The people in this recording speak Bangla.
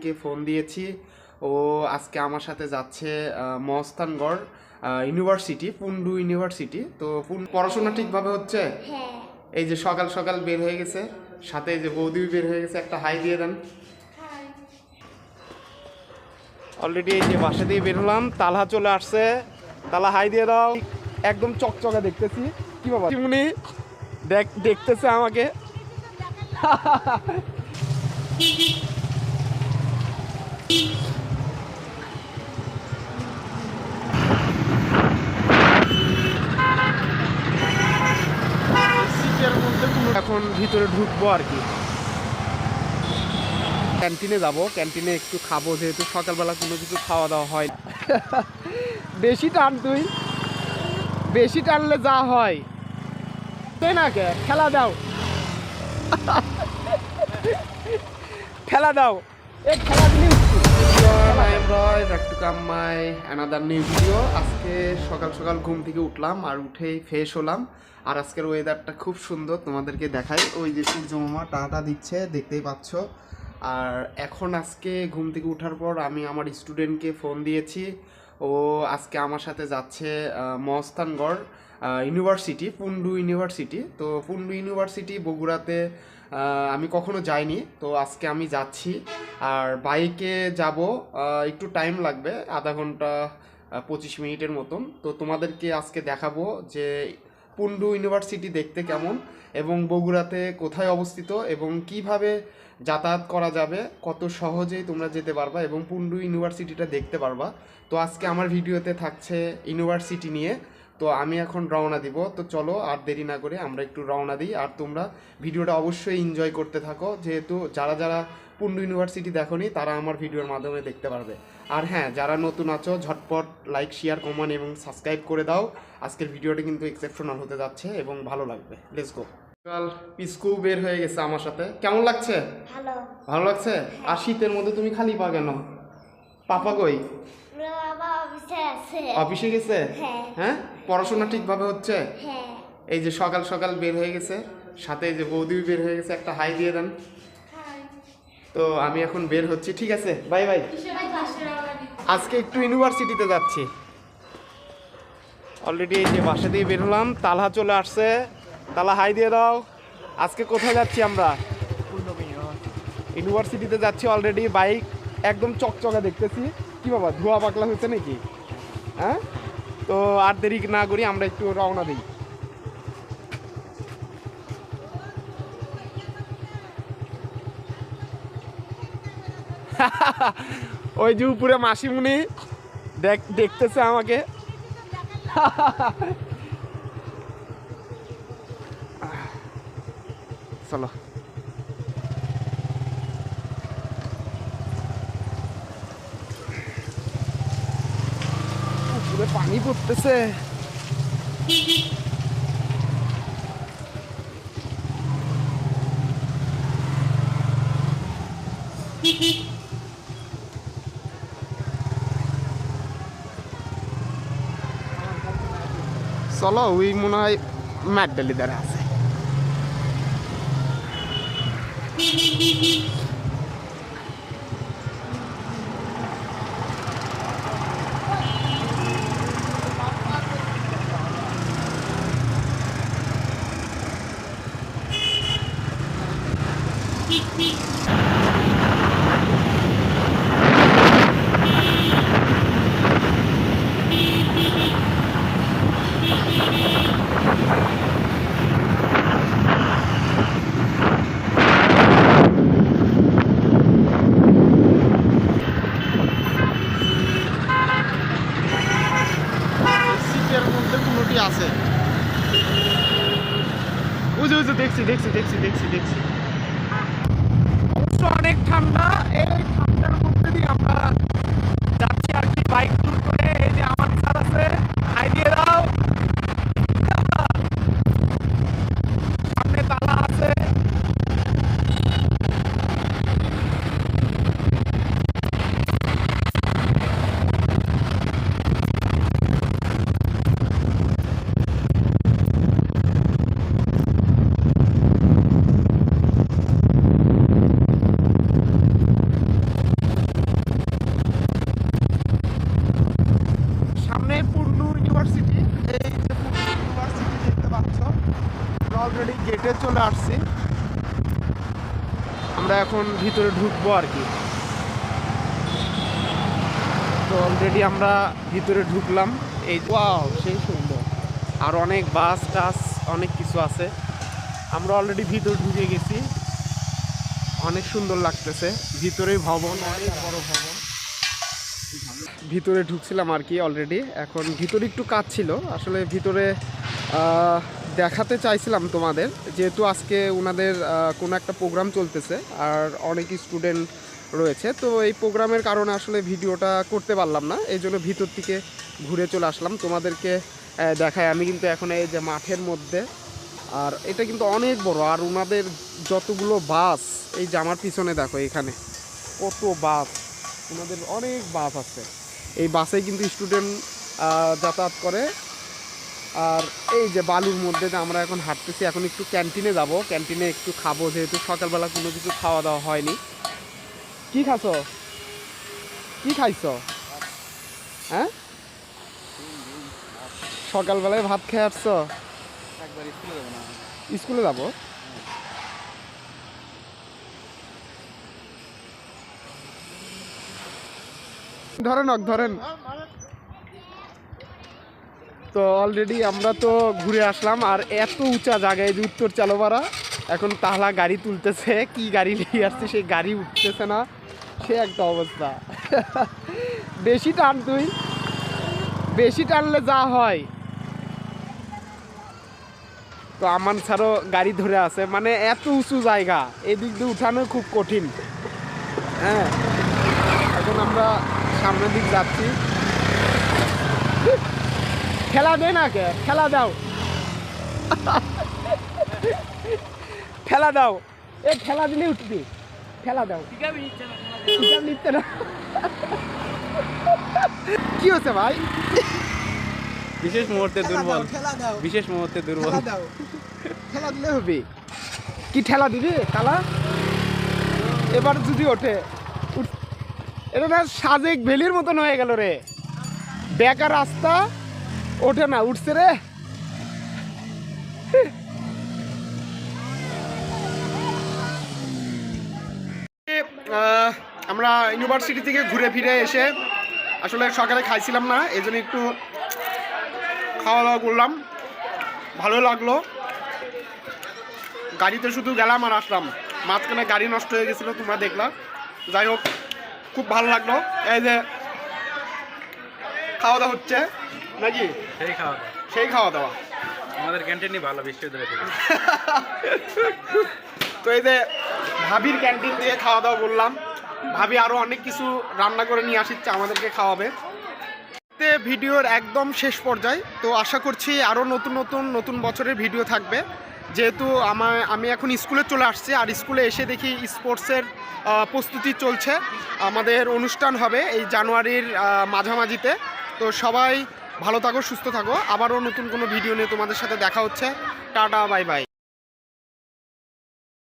কে ফোন দিয়েছি। ও আজকে আমার সাথে যাচ্ছে মহস্থানগড় ইউনিভার্সিটি, পুন্ডু ইউনিভার্সিটি। তো পড়াশোনা ঠিকভাবে হচ্ছে? হ্যাঁ। এই যে সকাল সকাল বের হয়ে গেছে, সাথে এই যে বৌদি বের হয়ে গেছে, একটা হাই দিয়ে দেন। অলরেডি এই যে বাসা দিয়ে বের হলাম, তালহা চলে আসছে। তালা হাই দিয়ে দাও। একদম চকচকা দেখতেছি। কি বাবা মুনি দেখতেছে আমাকে। এখন ভিতরে ঢুকবো আর কি, ক্যান্টিনে যাব, ক্যান্টিনে একটু খাবো, যেহেতু সকালবেলা কোনো কিছু খাওয়া দাওয়া হয়। বেশি টান, তুই বেশি টানলে যা হয় তাই না, কে খেলা দাও, খেলা দাও, এই খেলা দিলে ভিডিও। আজকে সকাল সকাল ঘুম থেকে উঠলাম, আর উঠেই ফ্রেশ হলাম। আর আজকের ওয়েদারটা খুব সুন্দর, তোমাদেরকে দেখাই। ওই যে সূর্য মামা টাটা দিচ্ছে, দেখতেই পাচ্ছ। আর এখন আজকে ঘুম থেকে ওঠার পর আমি আমার স্টুডেন্টকে ফোন দিয়েছি। ও আজকে আমার সাথে যাচ্ছে মহস্থানগড় ইউনিভার্সিটি, পুন্ডু ইউনিভার্সিটি। তো পুন্ডু ইউনিভার্সিটি বগুড়াতে আমি কখনো যাইনি, তো আজকে আমি যাচ্ছি। আর বাইকে যাব, একটু টাইম লাগবে, আধা ঘন্টা 25 মিনিটের মতন। তো তোমাদেরকে আজকে দেখাবো যে পুন্ডু ইউনিভার্সিটি দেখতে কেমন, এবং বগুড়াতে কোথায় অবস্থিত, এবং কিভাবে যাতায়াত করা যাবে, কত সহজেই তোমরা যেতে পারবা এবং পুন্ডু ইউনিভার্সিটিটা দেখতে পারবা। তো আজকে আমার ভিডিওতে থাকছে ইউনিভার্সিটি নিয়ে। তো আমি এখন রওনা দিব, তো চলো আর দেরি না করে আমরা একটু রওনা দিই। আর তোমরা ভিডিওটা অবশ্যই এনজয় করতে থাকো, যেহেতু যারা যারা পুন্ডু ইউনিভার্সিটি দেখোনি তারা আমার ভিডিওর মাধ্যমে দেখতে পারবে। আর হ্যাঁ, যারা নতুন আছো ঝটপট লাইক, শেয়ার, কমেন্ট এবং সাবস্ক্রাইব করে দাও। আজকের ভিডিওটা কিন্তু এক্সেপশনাল হতে যাচ্ছে এবং ভালো লাগবে। Let's go. কাল পিসকু বের হয়ে গেছে আমার সাথে, কেমন লাগছে? ভালো। ভালো লাগছে? আর শীতের মধ্যে তুমি খালি পা কেন? পাপা কই? অফিসে গেছে? হ্যাঁ। পড়াশোনা ঠিকভাবে হচ্ছে? হ্যাঁ। এই যে সকাল সকাল বের হয়ে গেছে, সাথে এই যে বৌদি বের হয়ে গেছে, একটা হাই দিয়ে দেন। তো আমি এখন বের হচ্ছি, ঠিক আছে, বাই বাই। আজকে একটু ইউনিভার্সিটিতে যাচ্ছি। অলরেডি এই যে বাসা দিয়ে বের হলাম, তালহা চলে আসছে। তালা হাই দিয়ে দাও। আজকে কোথায় যাচ্ছি আমরা? ইউনিভার্সিটিতে যাচ্ছি। অলরেডি বাইক একদম চকচকা দেখতেছি। কি বাবা, ধোয়া পাকলা হয়েছে নাকি? হ্যাঁ। তো আর দেরি না করি, আমরা একটু রওনা দিই। ওই যে উপরে মাসিমুনি দেখতেছে আমাকে। চলো। উপরে পানি পড়তেছে। চলো, ওই মনে হয় ম্যাডালি দ্বারা আছে। আছে দেখছি দেখছি দেখছি দেখছি দেখছি অবশ্য অনেক ঠান্ডা। এই ঠান্ডার মধ্যে দিয়ে আমরা যাচ্ছি আর কি, বাইক ট্যুর করে। এই যে আমার স্যার আছে, হাই দিয়ে দাও। সামনে তালা আছে। আমরা আসছি, আমরা এখন ভিতরে ঢুকবো আর কি। তো অলরেডি আমরা ভিতরে ঢুকলাম। এই ওয়াও সেই সুন্দর, আর অনেক বাস টাস অনেক কিছু আছে। আমরা অলরেডি ভিতরে ঢুকে গেছি, অনেক সুন্দর লাগতেছে। ভিতরে ভবন, অনেক বড় ভবন। ভিতরে ঢুকছিলাম আর কি অলরেডি। এখন ভিতরে একটু কাজ ছিল, আসলে ভিতরে দেখাতে চাইছিলাম তোমাদের, যেহেতু আজকে ওনাদের কোনো একটা প্রোগ্রাম চলতেছে আর অনেক স্টুডেন্ট রয়েছে। তো এই প্রোগ্রামের কারণে আসলে ভিডিওটা করতে পারলাম না, এই জন্য ভিতর থেকে ঘুরে চলে আসলাম তোমাদেরকে দেখায়। আমি কিন্তু এখন এই যে মাঠের মধ্যে, আর এটা কিন্তু অনেক বড়। আর ওনাদের যতগুলো বাস, এই যে আমার পিছনে দেখো এখানে কত বাস, ওনাদের অনেক বাস আছে। এই বাসে কিন্তু স্টুডেন্ট যাতায়াত করে। আর এই যে বালুর মধ্যে যে আমরা এখন হাঁটতেছি, এখন একটু ক্যান্টিনে যাব, ক্যান্টিনে একটু খাবো, যেহেতু সকালবেলা কোনো কিছু খাওয়া দাওয়া হয়নি। কি খাচ্ছ, কি খাইছ? হ্যাঁ, সকালবেলায় ভাত খেয়ে আসছো? স্কুলে যাবো। ধরেন ধরেন। তো অলরেডি আমরা তো ঘুরে আসলাম, আর এত উঁচা জায়গায় যে উত্তর চালোপাড়া, এখন তাহলা গাড়ি তুলতেছে, কি গাড়ি নিয়ে আসছে সেই গাড়ি উঠতেছে না, সে একটা অবস্থা। বেশি টান, তুই বেশি টানলে যা হয়। তো আমান ছাড়ো গাড়ি ধরে আছে, মানে এত উঁচু জায়গা, এদিক দিয়ে উঠানো খুব কঠিন। হ্যাঁ, এখন আমরা সামনের দিক যাচ্ছি। খেলা দে না, কে খেলা দাও, খেলা দাও, এ খেলা দিলে উঠবি, খেলা দাও। নিচ্ছে না, কি হচ্ছে ভাই? বিশেষ মুহূর্তে দুর্বল, বিশেষ মুহূর্তে দুর্বল। খেলা দিলে হবে, কি ঠেলা দিবি খেলা? এবার যদি ওঠে, এটা না সাজেক ভ্যালির মতন হয়ে গেল রে, বেকার রাস্তা, ওঠে না, উঠছে রে। আমরা ইউনিভার্সিটি থেকে ঘুরে ফিরে এসে আসলে সকালে খাইছিলাম না, এই জন্য একটু খাওয়া দাওয়া করলাম, ভালো লাগলো। গাড়িতে শুধু গেলাম আর আসলাম, মাঝখানে গাড়ি নষ্ট হয়ে গেছিলো, তোমরা দেখলাম। যাই হোক, খুব ভালো লাগলো। এই যে খাওয়া দাওয়া হচ্ছে নাকি, সেই খাওয়া দাওয়া আমাদের ক্যান্টিনই ভালো বিশ্ববিদ্যালয় থেকে। তো এই যে ভাবির ক্যান্টিন দিয়ে খাওয়া দাওয়া করলাম, ভাবি আরও অনেক কিছু রান্না করে নিয়ে আসছে, আমাদেরকে খাওয়াবে। ভিডিওর একদম শেষ পর্যায়ে, তো আশা করছি আরও নতুন বছরের ভিডিও থাকবে। যেহেতু আমি এখন স্কুলে চলে আসছি, আর স্কুলে এসে দেখি স্পোর্টসের প্রস্তুতি চলছে, আমাদের অনুষ্ঠান হবে এই জানুয়ারির মাঝামাঝিতে। তো সবাই ভালো থাকো, সুস্থ থাকো, আবারও নতুন কোনো ভিডিও নিয়ে তোমাদের সাথে দেখা হচ্ছে। Tata, bye bye.